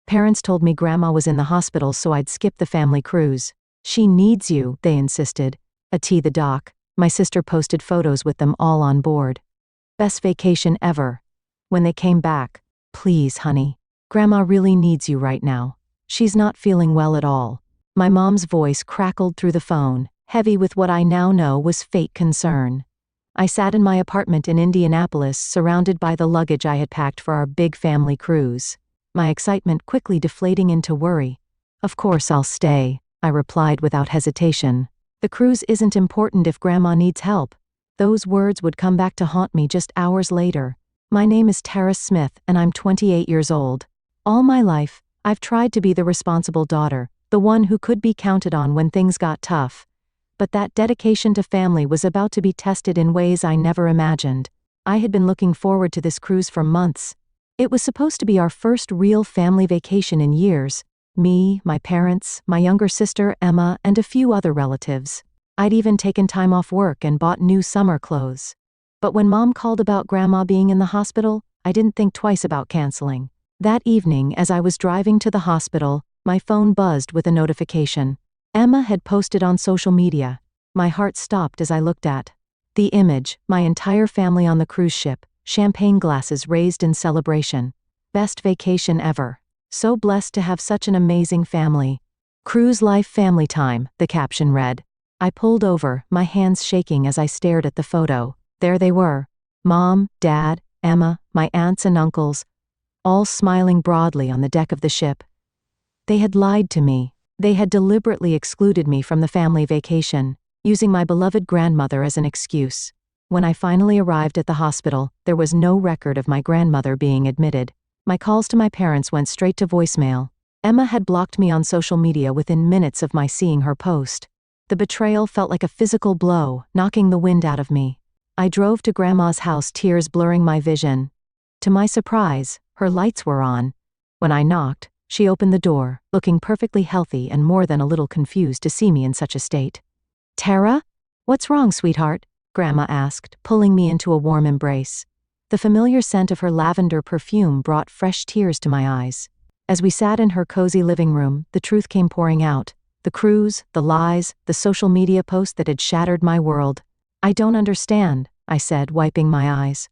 Parents told me Grandma was in the hospital, so I'd skip the family cruise. She needs you, they insisted. The doc. My sister posted photos with them all on board. Best vacation ever. When they came back, please, honey. Grandma really needs you right now. She's not feeling well at all. My mom's voice crackled through the phone, heavy with what I now know was fake concern. I sat in my apartment in Indianapolis, surrounded by the luggage I had packed for our big family cruise. My excitement quickly deflating into worry. Of course I'll stay, I replied without hesitation. The cruise isn't important if Grandma needs help. Those words would come back to haunt me just hours later. My name is Tara Smith and I'm 28 years old. All my life, I've tried to be the responsible daughter, the one who could be counted on when things got tough. But that dedication to family was about to be tested in ways I never imagined. I had been looking forward to this cruise for months. It was supposed to be our first real family vacation in years. Me, my parents, my younger sister, Emma, and a few other relatives. I'd even taken time off work and bought new summer clothes. But when Mom called about Grandma being in the hospital, I didn't think twice about canceling. That evening, as I was driving to the hospital, my phone buzzed with a notification. Emma had posted on social media. My heart stopped as I looked at the image, my entire family on the cruise ship, champagne glasses raised in celebration. Best vacation ever. So blessed to have such an amazing family. Cruise life family time, the caption read. I pulled over, my hands shaking as I stared at the photo. There they were. Mom, Dad, Emma, my aunts and uncles, all smiling broadly on the deck of the ship. They had lied to me. They had deliberately excluded me from the family vacation, using my beloved grandmother as an excuse. When I finally arrived at the hospital, there was no record of my grandmother being admitted. My calls to my parents went straight to voicemail. Emma had blocked me on social media within minutes of my seeing her post. The betrayal felt like a physical blow, knocking the wind out of me. I drove to Grandma's house, tears blurring my vision. To my surprise, her lights were on. When I knocked, she opened the door, looking perfectly healthy and more than a little confused to see me in such a state. Tara? What's wrong, sweetheart? Grandma asked, pulling me into a warm embrace. The familiar scent of her lavender perfume brought fresh tears to my eyes. As we sat in her cozy living room, the truth came pouring out. The cruise, the lies, the social media post that had shattered my world. I don't understand, I said, wiping my eyes.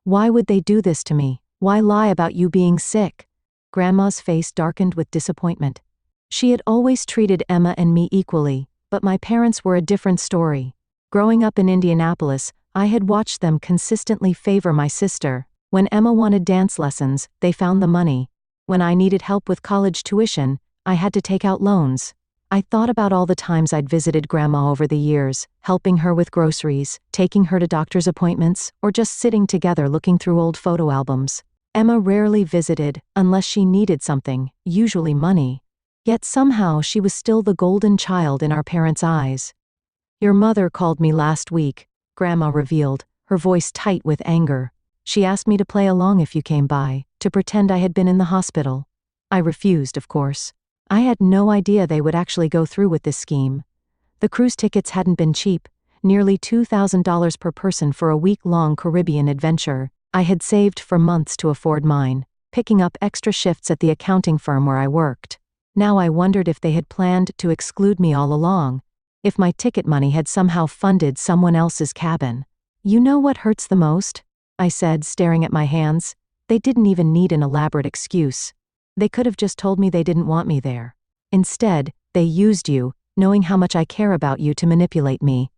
Why would they do this to me? Why lie about you being sick? Grandma's face darkened with disappointment. She had always treated Emma and me equally, but my parents were a different story. Growing up in Indianapolis, I had watched them consistently favor my sister. When Emma wanted dance lessons, they found the money. When I needed help with college tuition, I had to take out loans. I thought about all the times I'd visited Grandma over the years, helping her with groceries, taking her to doctor's appointments, or just sitting together looking through old photo albums. Emma rarely visited, unless she needed something, usually money. Yet somehow she was still the golden child in our parents' eyes. Your mother called me last week, Grandma revealed, her voice tight with anger. She asked me to play along if you came by, to pretend I had been in the hospital. I refused, of course. I had no idea they would actually go through with this scheme. The cruise tickets hadn't been cheap, nearly $2,000 per person for a week-long Caribbean adventure. I had saved for months to afford mine, picking up extra shifts at the accounting firm where I worked. Now I wondered if they had planned to exclude me all along, if my ticket money had somehow funded someone else's cabin. You know what hurts the most? I said, staring at my hands. They didn't even need an elaborate excuse. They could have just told me they didn't want me there. Instead, they used you, knowing how much I care about you, to manipulate me.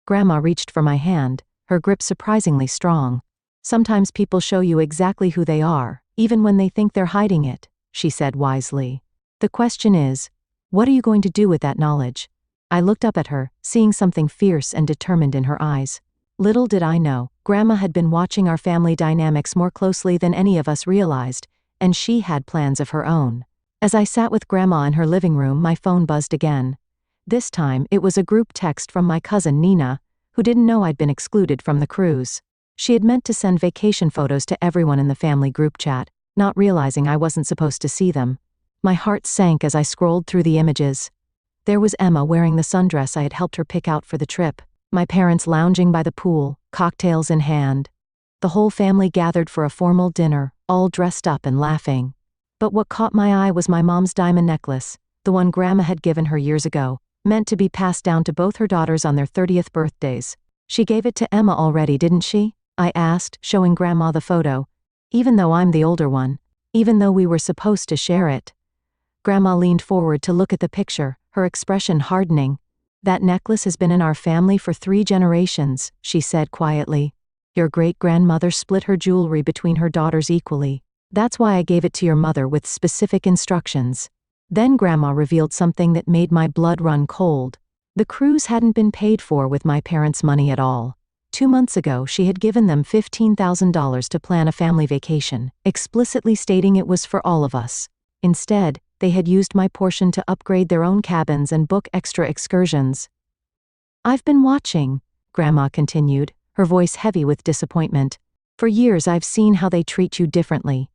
Grandma reached for my hand, her grip surprisingly strong. Sometimes people show you exactly who they are, even when they think they're hiding it, she said wisely. The question is, what are you going to do with that knowledge? I looked up at her, seeing something fierce and determined in her eyes. Little did I know, Grandma had been watching our family dynamics more closely than any of us realized, and she had plans of her own. As I sat with Grandma in her living room, my phone buzzed again. This time, it was a group text from my cousin Nina, who didn't know I'd been excluded from the cruise. She had meant to send vacation photos to everyone in the family group chat, not realizing I wasn't supposed to see them. My heart sank as I scrolled through the images. There was Emma wearing the sundress I had helped her pick out for the trip, my parents lounging by the pool, cocktails in hand. The whole family gathered for a formal dinner, all dressed up and laughing. But what caught my eye was my mom's diamond necklace, the one Grandma had given her years ago, meant to be passed down to both her daughters on their 30th birthdays. She gave it to Emma already, didn't she? I asked, showing Grandma the photo. Even though I'm the older one. Even though we were supposed to share it. Grandma leaned forward to look at the picture, her expression hardening. That necklace has been in our family for 3 generations, she said quietly. Your great-grandmother split her jewelry between her daughters equally. That's why I gave it to your mother with specific instructions. Then Grandma revealed something that made my blood run cold. The cruise hadn't been paid for with my parents' money at all. 2 months ago, she had given them $15,000 to plan a family vacation, explicitly stating it was for all of us. Instead, they had used my portion to upgrade their own cabins and book extra excursions. I've been watching, Grandma continued, her voice heavy with disappointment. For years I've seen how they treat you differently.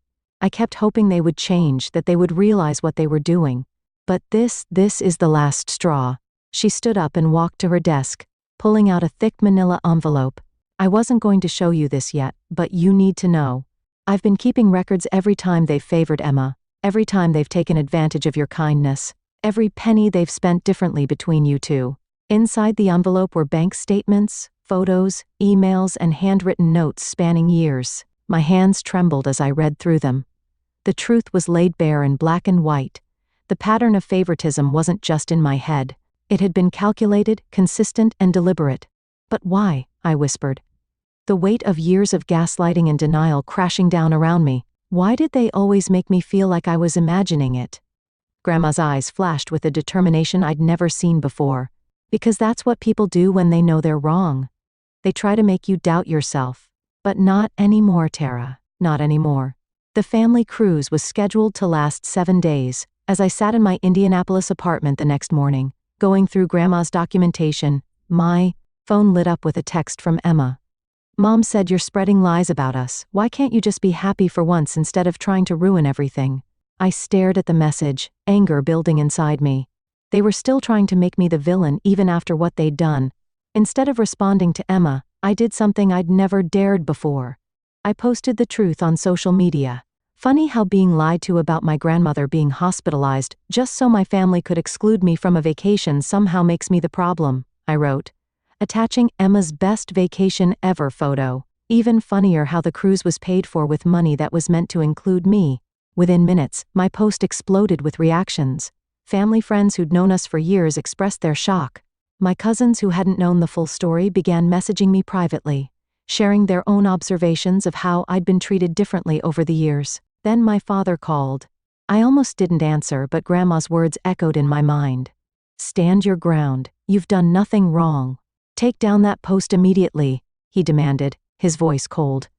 I kept hoping they would change, that they would realize what they were doing. But this is the last straw. She stood up and walked to her desk, pulling out a thick manila envelope. I wasn't going to show you this yet, but you need to know. I've been keeping records every time they've favored Emma, every time they've taken advantage of your kindness, every penny they've spent differently between you two. Inside the envelope were bank statements, photos, emails, and handwritten notes spanning years. My hands trembled as I read through them. The truth was laid bare in black and white. The pattern of favoritism wasn't just in my head. It had been calculated, consistent, and deliberate. But why? I whispered. The weight of years of gaslighting and denial crashing down around me. Why did they always make me feel like I was imagining it? Grandma's eyes flashed with a determination I'd never seen before. Because that's what people do when they know they're wrong. They try to make you doubt yourself. But not anymore, Tara. Not anymore. The family cruise was scheduled to last 7 days. As I sat in my Indianapolis apartment the next morning, going through Grandma's documentation, my phone lit up with a text from Emma. Mom said you're spreading lies about us. Why can't you just be happy for once instead of trying to ruin everything? I stared at the message, anger building inside me. They were still trying to make me the villain even after what they'd done. Instead of responding to Emma, I did something I'd never dared before. I posted the truth on social media. Funny how being lied to about my grandmother being hospitalized just so my family could exclude me from a vacation somehow makes me the problem, I wrote. Attaching Emma's best vacation ever photo. Even funnier how the cruise was paid for with money that was meant to include me. Within minutes, my post exploded with reactions. Family friends who'd known us for years expressed their shock. My cousins who hadn't known the full story began messaging me privately, sharing their own observations of how I'd been treated differently over the years. Then my father called. I almost didn't answer, but Grandma's words echoed in my mind. Stand your ground. You've done nothing wrong. Take down that post immediately, he demanded, his voice cold.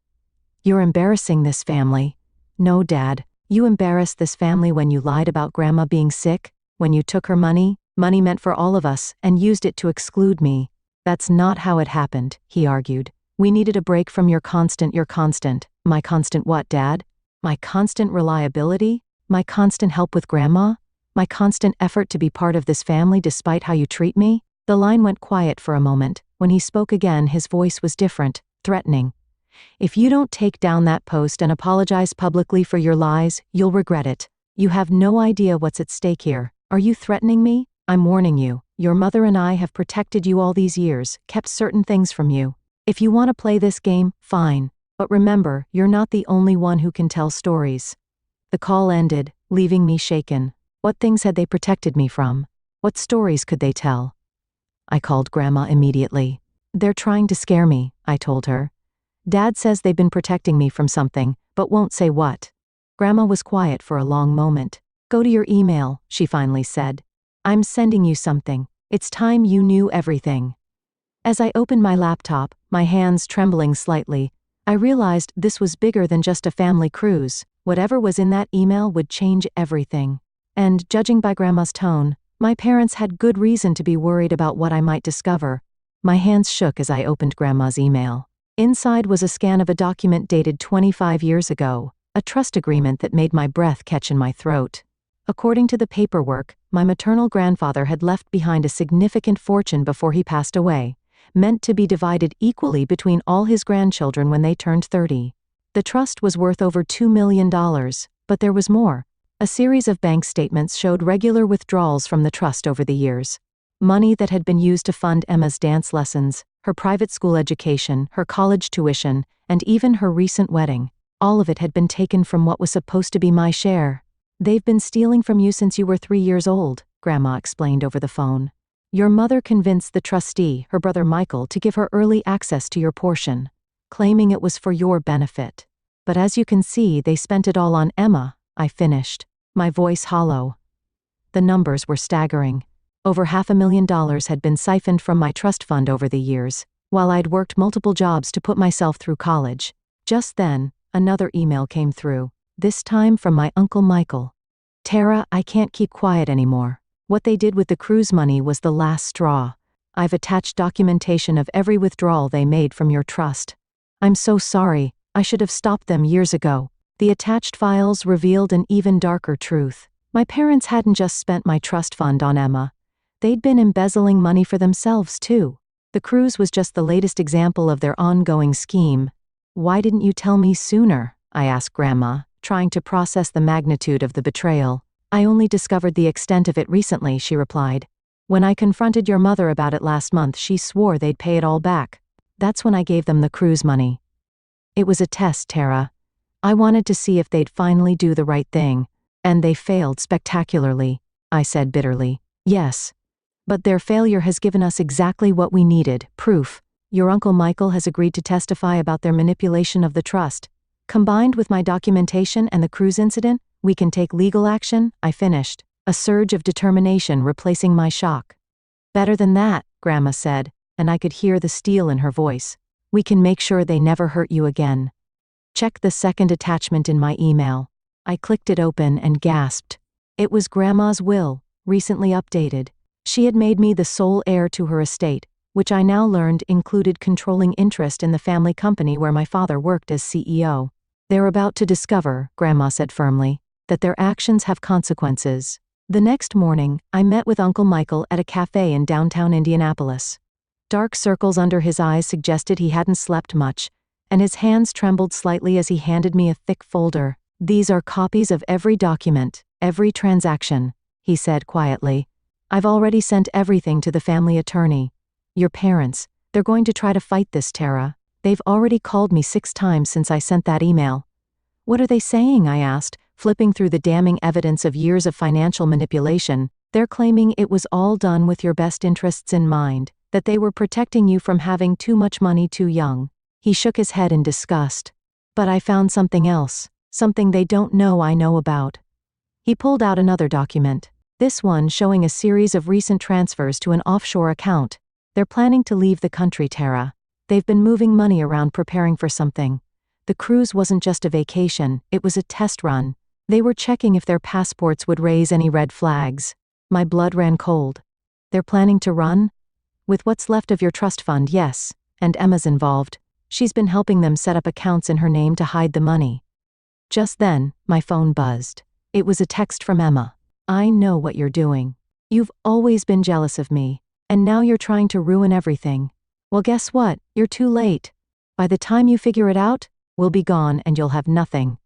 You're embarrassing this family. No, Dad. You embarrassed this family when you lied about Grandma being sick, when you took her money meant for all of us, and used it to exclude me. That's not how it happened, he argued. We needed a break from your constant. My constant what, Dad? My constant reliability? My constant help with Grandma? My constant effort to be part of this family despite how you treat me? The line went quiet for a moment. When he spoke again, his voice was different, threatening. If you don't take down that post and apologize publicly for your lies, you'll regret it. You have no idea what's at stake here. Are you threatening me? I'm warning you. Your mother and I have protected you all these years, kept certain things from you. If you want to play this game, fine. But remember, you're not the only one who can tell stories. The call ended, leaving me shaken. What things had they protected me from? What stories could they tell? I called Grandma immediately. They're trying to scare me, I told her. Dad says they've been protecting me from something, but won't say what. Grandma was quiet for a long moment. Go to your email, she finally said. I'm sending you something. It's time you knew everything. As I opened my laptop, my hands trembling slightly, I realized this was bigger than just a family cruise. Whatever was in that email would change everything. And, judging by Grandma's tone, my parents had good reason to be worried about what I might discover. My hands shook as I opened Grandma's email. Inside was a scan of a document dated 25 years ago, a trust agreement that made my breath catch in my throat. According to the paperwork, my maternal grandfather had left behind a significant fortune before he passed away, meant to be divided equally between all his grandchildren when they turned 30. The trust was worth over $2 million, but there was more. A series of bank statements showed regular withdrawals from the trust over the years. Money that had been used to fund Emma's dance lessons, her private school education, her college tuition, and even her recent wedding. All of it had been taken from what was supposed to be my share. "They've been stealing from you since you were 3 years old," Grandma explained over the phone. "Your mother convinced the trustee, her brother Michael, to give her early access to your portion, claiming it was for your benefit. But as you can see, they spent it all on Emma," I finished, my voice hollow. The numbers were staggering. Over $500,000 had been siphoned from my trust fund over the years, while I'd worked multiple jobs to put myself through college. Just then, another email came through, this time from my Uncle Michael. "Tara, I can't keep quiet anymore. What they did with the cruise money was the last straw. I've attached documentation of every withdrawal they made from your trust. I'm so sorry, I should have stopped them years ago." The attached files revealed an even darker truth. My parents hadn't just spent my trust fund on Emma. They'd been embezzling money for themselves too. The cruise was just the latest example of their ongoing scheme. "Why didn't you tell me sooner?" I asked Grandma, trying to process the magnitude of the betrayal. "I only discovered the extent of it recently," she replied. "When I confronted your mother about it last month, she swore they'd pay it all back. That's when I gave them the cruise money. It was a test, Tara. I wanted to see if they'd finally do the right thing. And they failed spectacularly," I said bitterly. "Yes. But their failure has given us exactly what we needed, proof. Your Uncle Michael has agreed to testify about their manipulation of the trust. Combined with my documentation and the cruise incident, we can take legal action," I finished, a surge of determination replacing my shock. "Better than that," Grandma said, and I could hear the steel in her voice. "We can make sure they never hurt you again." Check the second attachment in my email. I clicked it open and gasped. It was Grandma's will, recently updated. She had made me the sole heir to her estate, which I now learned included controlling interest in the family company where my father worked as CEO. "They're about to discover," Grandma said firmly, "that their actions have consequences." The next morning, I met with Uncle Michael at a cafe in downtown Indianapolis. Dark circles under his eyes suggested he hadn't slept much, and his hands trembled slightly as he handed me a thick folder. "These are copies of every document, every transaction," he said quietly. "I've already sent everything to the family attorney. Your parents, they're going to try to fight this, Tara. They've already called me 6 times since I sent that email." "What are they saying?" I asked, flipping through the damning evidence of years of financial manipulation. "They're claiming it was all done with your best interests in mind, that they were protecting you from having too much money too young." He shook his head in disgust. "But I found something else, something they don't know I know about." He pulled out another document, this one showing a series of recent transfers to an offshore account. "They're planning to leave the country, Tara. They've been moving money around preparing for something. The cruise wasn't just a vacation, it was a test run. They were checking if their passports would raise any red flags." My blood ran cold. "They're planning to run?" "With what's left of your trust fund, yes. And Emma's involved. She's been helping them set up accounts in her name to hide the money." Just then, my phone buzzed. It was a text from Emma. "I know what you're doing. You've always been jealous of me, and now you're trying to ruin everything. Well, guess what? You're too late. By the time you figure it out, we'll be gone and you'll have nothing."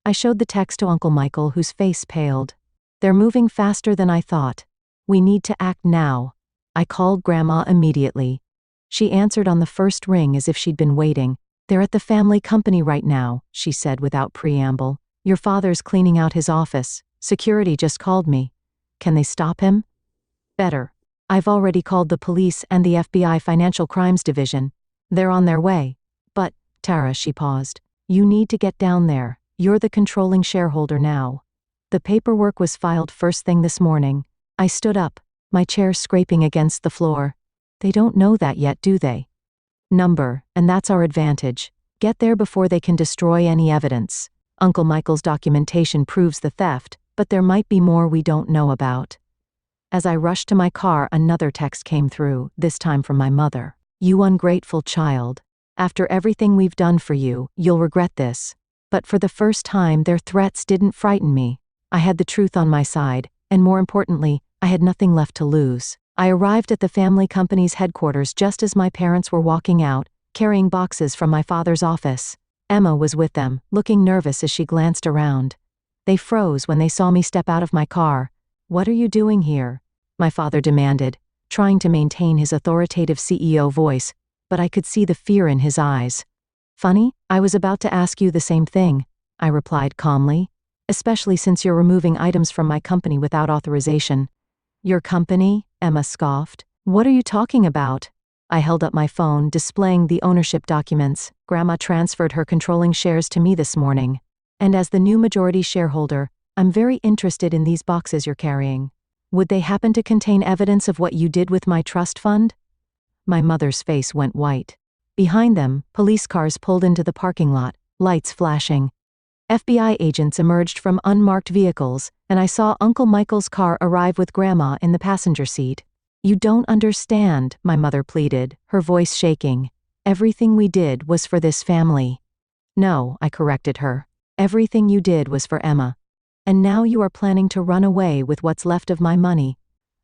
I showed the text to Uncle Michael, whose face paled. "They're moving faster than I thought. We need to act now." I called Grandma immediately. She answered on the first ring as if she'd been waiting. "They're at the family company right now," she said without preamble. "Your father's cleaning out his office. Security just called me. Can they stop him?" "Better. I've already called the police and the FBI Financial Crimes Division. They're on their way." "But, Tara," she paused, "you need to get down there. You're the controlling shareholder now." The paperwork was filed first thing this morning. I stood up, my chair scraping against the floor. "They don't know that yet, do they?" And that's our advantage. Get there before they can destroy any evidence. Uncle Michael's documentation proves the theft, but there might be more we don't know about." As I rushed to my car, another text came through, this time from my mother. "You ungrateful child. After everything we've done for you, you'll regret this." But for the first time, their threats didn't frighten me. I had the truth on my side, and more importantly, I had nothing left to lose. I arrived at the family company's headquarters just as my parents were walking out, carrying boxes from my father's office. Emma was with them, looking nervous as she glanced around. They froze when they saw me step out of my car. "What are you doing here?" my father demanded, trying to maintain his authoritative CEO voice, but I could see the fear in his eyes. "Funny, I was about to ask you the same thing," I replied calmly, "especially since you're removing items from my company without authorization." "Your company?" Emma scoffed. "What are you talking about?" I held up my phone, displaying the ownership documents. "Grandma transferred her controlling shares to me this morning. And as the new majority shareholder, I'm very interested in these boxes you're carrying. Would they happen to contain evidence of what you did with my trust fund?" My mother's face went white. Behind them, police cars pulled into the parking lot, lights flashing. FBI agents emerged from unmarked vehicles, and I saw Uncle Michael's car arrive with Grandma in the passenger seat. "You don't understand," my mother pleaded, her voice shaking. "Everything we did was for this family." "No," I corrected her. "Everything you did was for Emma. And now you are planning to run away with what's left of my money."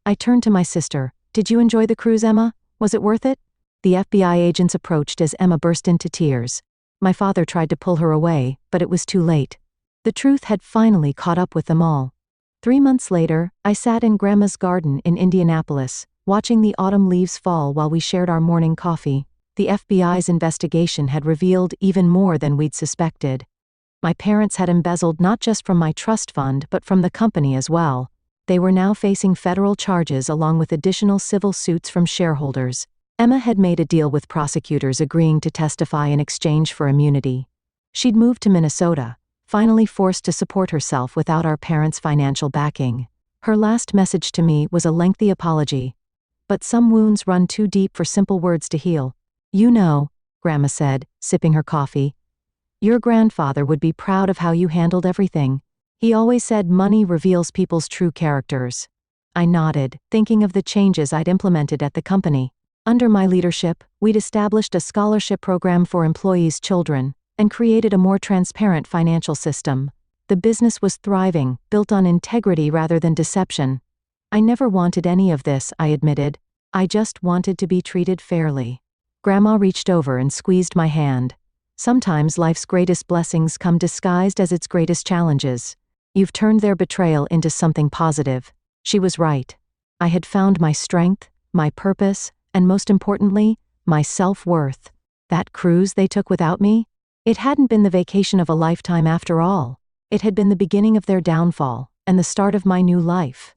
I turned to my sister. "Did you enjoy the cruise, Emma? Was it worth it?" The FBI agents approached as Emma burst into tears. My father tried to pull her away, but it was too late. The truth had finally caught up with them all. 3 months later, I sat in Grandma's garden in Indianapolis, watching the autumn leaves fall while we shared our morning coffee. The FBI's investigation had revealed even more than we'd suspected. My parents had embezzled not just from my trust fund but from the company as well. They were now facing federal charges along with additional civil suits from shareholders. Emma had made a deal with prosecutors agreeing to testify in exchange for immunity. She'd moved to Minnesota, finally forced to support herself without our parents' financial backing. Her last message to me was a lengthy apology. But some wounds run too deep for simple words to heal. "You know," Grandma said, sipping her coffee, "your grandfather would be proud of how you handled everything. He always said money reveals people's true characters." I nodded, thinking of the changes I'd implemented at the company. Under my leadership, we'd established a scholarship program for employees' children, and created a more transparent financial system. The business was thriving, built on integrity rather than deception. "I never wanted any of this," I admitted. "I just wanted to be treated fairly." Grandma reached over and squeezed my hand. "Sometimes life's greatest blessings come disguised as its greatest challenges. You've turned their betrayal into something positive." She was right. I had found my strength, my purpose, and most importantly, my self-worth. That cruise they took without me? It hadn't been the vacation of a lifetime after all. It had been the beginning of their downfall, and the start of my new life.